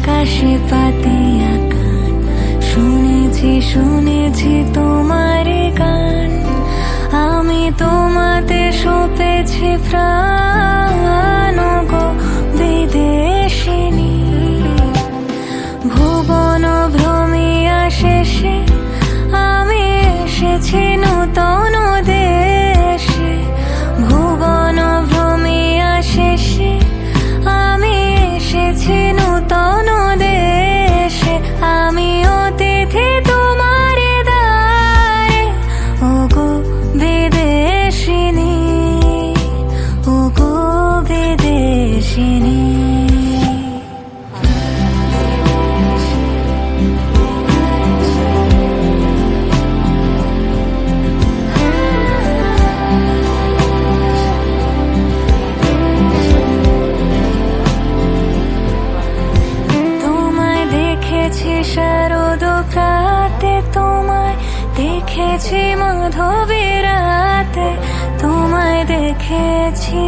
আকাশে পাতিয়া গান, শুনেছি শুনেছি তোমার গান। আমি তোমাতে সপেছি প্রাণ গো বিদেশিনী। ভুবন ভ্রমিয়া শেষে আমি এসেছি নূতন দেশে। ভুবন ভ্রমিয়া শেষে আমি এসেছি নূতন দেশে। আমি অতিথি তোমার দ্বারে ওগো বিদেশিনী, ওগো বিদেশিনী। শারদ প্রাতে তোমায় দেখেছি, মাধবী রাতে তোমায় দেখেছি।